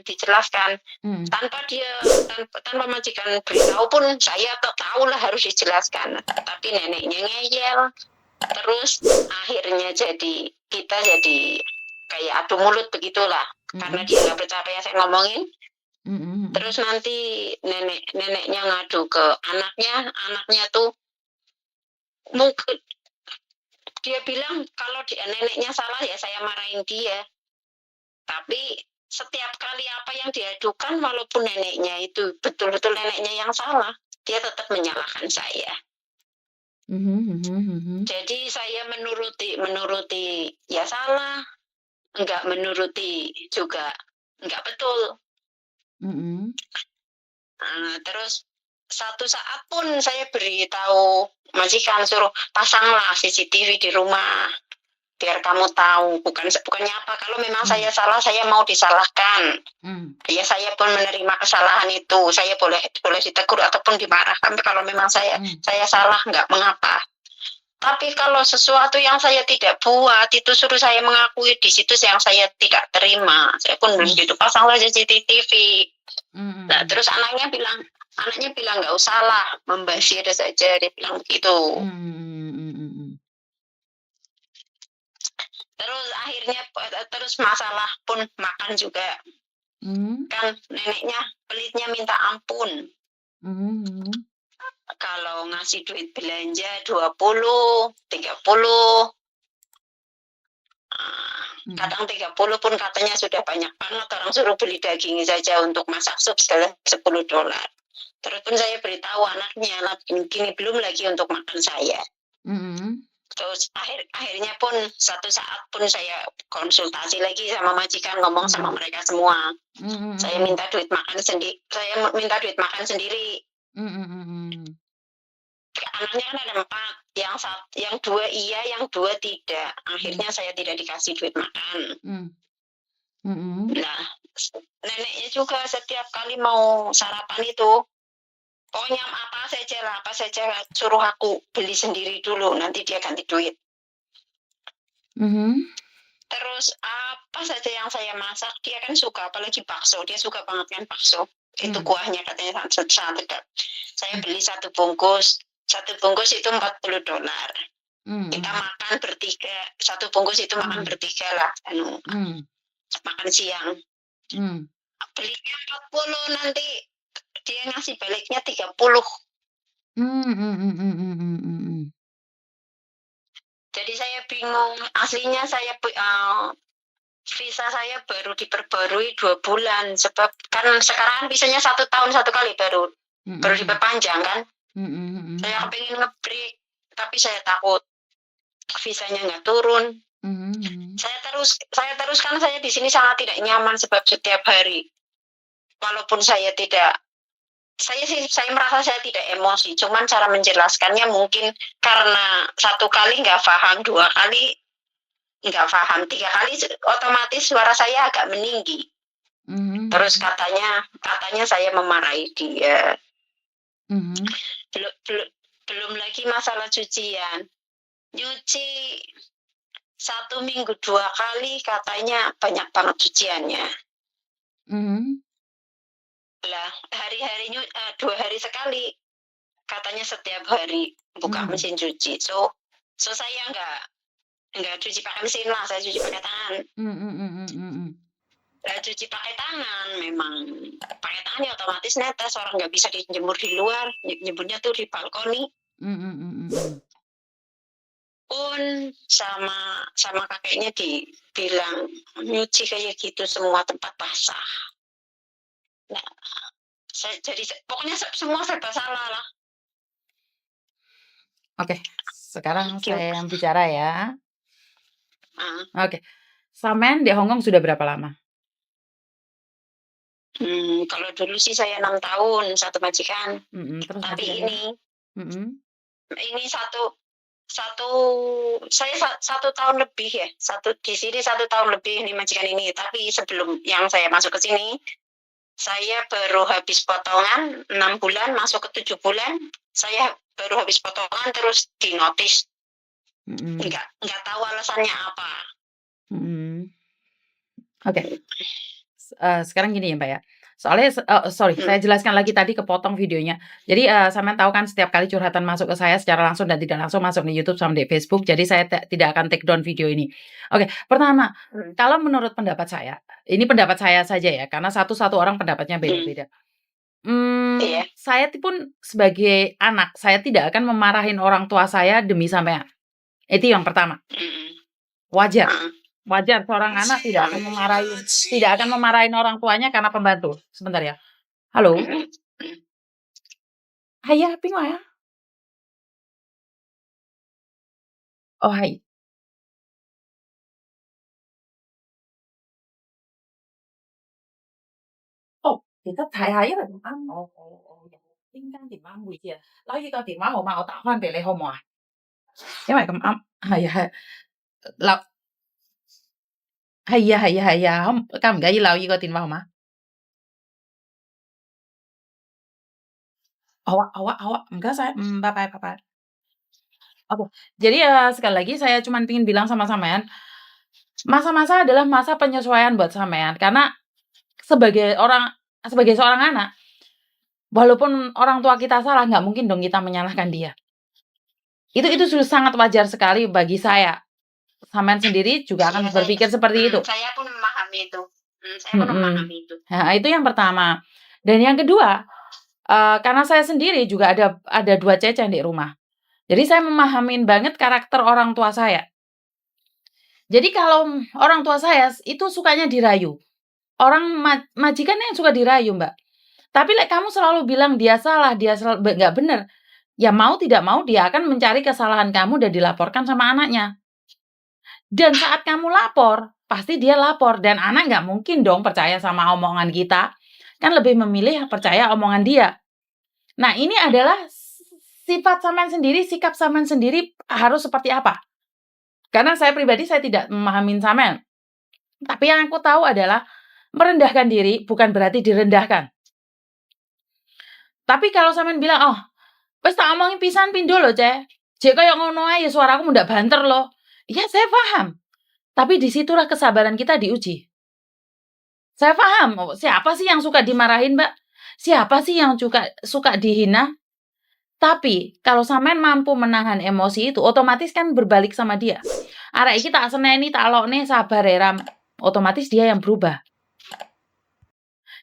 dijelaskan. Hmm. Tanpa majikan beritahu pun saya tahu lah harus dijelaskan. Tapi neneknya ngeyel. Terus akhirnya kita jadi kayak adu mulut begitulah. Karena dia nggak percaya apa yang saya ngomongin. Terus nanti neneknya ngadu ke anaknya tuh mungkin dia bilang kalau neneknya salah ya saya marahin dia. Tapi setiap kali apa yang diadukan walaupun neneknya itu betul-betul neneknya yang salah, dia tetap menyalahkan saya. Jadi saya menuruti ya salah, enggak menuruti juga enggak betul. Terus satu saat pun saya beritahu majikan suruh pasanglah CCTV di rumah biar kamu tahu bukannya apa kalau memang saya salah saya mau disalahkan. Ya saya pun menerima kesalahan itu, saya boleh ditegur ataupun dimarahkan kalau memang saya salah nggak mengapa. Tapi kalau sesuatu yang saya tidak buat itu suruh saya mengakui di situ yang saya tidak terima, saya pun begitu pasanglah CCTV. Nah, terus anaknya bilang nggak usah lah, membazir saja, dia bilang begitu. Terus akhirnya masalah pun makan juga. Kan neneknya pelitnya minta ampun. Kalau ngasih duit belanja 20, 30. Kadang 30 pun katanya sudah banyak banget, orang suruh beli daging saja untuk masak sup $10. Terus pun saya beritahu anaknya, gini belum lagi untuk makan saya. Terus akhirnya pun satu saat pun saya konsultasi lagi sama majikan, ngomong sama mereka semua. Saya minta duit makan sendiri. Anaknya kan ada 4, yang 2 iya, yang 2 tidak. Akhirnya saya tidak dikasih duit makan. Nah, neneknya juga setiap kali mau sarapan itu, pokoknya apa saja suruh aku beli sendiri dulu, nanti dia ganti duit. Terus apa saja yang saya masak, dia kan suka, apalagi bakso, dia suka banget kan bakso. Itu kuahnya katanya sangat sedap. Saya beli 1 bungkus itu $40. Kita makan bertiga, 1 bungkus itu makan bertiga lah, makan siang. Belinya 40, nanti dia ngasih baliknya 30. Jadi saya bingung, aslinya saya visa saya baru diperbarui 2 bulan, sebab kan sekarang visanya 1 tahun 1 kali baru diperpanjang kan. Saya pengen nge-break, tapi saya takut visanya nggak turun. Saya teruskan, saya di sini sangat tidak nyaman sebab setiap hari, walaupun saya merasa saya tidak emosi, cuman cara menjelaskannya mungkin karena 1 kali nggak paham, 2 kali nggak paham, 3 kali otomatis suara saya agak meninggi. Terus katanya saya memarahi dia. Belum lagi masalah cucian. Nyuci 1 minggu 2 kali katanya banyak banget cuciannya. Lah hari-harinya 2 hari sekali katanya setiap hari buka mesin cuci. So saya nggak cuci pakai mesin lah, saya cuci pakai tangan. Cuci pakai tangan, memang pakai tangan ya otomatis netes, orang nggak bisa dijemur di luar, nyebutnya tuh di balkoni. Pun sama kakeknya dibilang nyuci kayak gitu semua tempat basah. Nah, pokoknya semua serba salah lah. Oke, sekarang saya yang bicara ya. Oke, sampean di Hong Kong sudah berapa lama? Kalau dulu sih saya 6 tahun, 1 majikan. Terus tapi majikannya? ini saya 1 tahun lebih ya. Di sini 1 tahun lebih nih majikan ini. Tapi sebelum yang saya masuk ke sini, saya baru habis potongan 6 bulan, masuk ke 7 bulan. Saya baru habis potongan terus dinotis. Nggak tahu alasannya apa. Oke. sekarang gini ya, Mbak, ya. Soalnya saya jelaskan lagi tadi kepotong videonya. Jadi, sampean tahu kan setiap kali curhatan masuk ke saya secara langsung dan tidak langsung masuk di YouTube sama di Facebook, jadi saya tidak akan take down video ini. Oke, pertama, kalau menurut pendapat saya, ini pendapat saya saja ya, karena satu orang pendapatnya beda-beda. Iya. Saya pun sebagai anak, saya tidak akan memarahin orang tua saya demi sampean. Itu yang pertama. Wajar. Wajar seorang anak tidak akan memarahin orang tuanya karena pembantu. Sebentar ya. Halo? Iya, pingo ya? Oh, hai. Ồ, thì thất thải thấy là cũng ăn. Dạ.應間電話每次啊，攞呢個電話號碼我打翻俾你好唔好啊？因為咁啱，係啊係，留係啊，介唔介意留意個電話號碼？好啊，唔該晒，拜拜。Oke, jadi sekali lagi saya cuman pengen bilang sama sampean, masa-masa adalah masa penyesuaian buat sampean, karena sebagai seorang anak, walaupun orang tua kita salah, nggak mungkin dong kita menyalahkan dia. Itu sudah sangat wajar sekali bagi saya. Sampean sendiri juga akan berpikir seperti itu. Saya pun memahami itu. Saya pun memahami itu. Nah, itu yang pertama. Dan yang kedua, karena saya sendiri juga ada 2 ceceng di rumah. Jadi saya memahamin banget karakter orang tua saya. Jadi kalau orang tua saya itu sukanya dirayu. Orang majikan yang suka dirayu, Mbak. Tapi kamu selalu bilang dia salah, dia nggak benar. Ya mau tidak mau dia akan mencari kesalahan kamu dan dilaporkan sama anaknya. Dan saat kamu lapor, pasti dia lapor. Dan anak nggak mungkin dong percaya sama omongan kita. Kan lebih memilih percaya omongan dia. Nah, ini adalah sifat sampean sendiri, sikap sampean sendiri harus seperti apa. Karena saya pribadi saya tidak memahami sampean. Tapi yang aku tahu adalah merendahkan diri bukan berarti direndahkan. Tapi kalau sampean bilang, "Oh, wis tak omongin pisan pindho lho, Ceh. Jek koyo ngono ae suaraku mundak banter loh." Iya, saya paham. Tapi disitulah kesabaran kita diuji. Saya paham, siapa sih yang suka dimarahin, Mbak? Siapa sih yang suka dihina? Tapi kalau sampean mampu menahan emosi itu, otomatis kan berbalik sama dia. Arek iki tak seneni, tak lokne, sabar ya Ram. Otomatis dia yang berubah.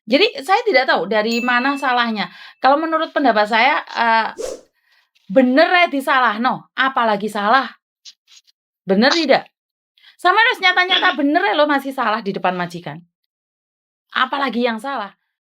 Jadi saya tidak tahu dari mana salahnya. Kalau menurut pendapat saya, bener ya disalahno, apalagi salah. Bener tidak? Sampean harus nyata-nyata bener ya lo masih salah di depan majikan. Apalagi yang salah.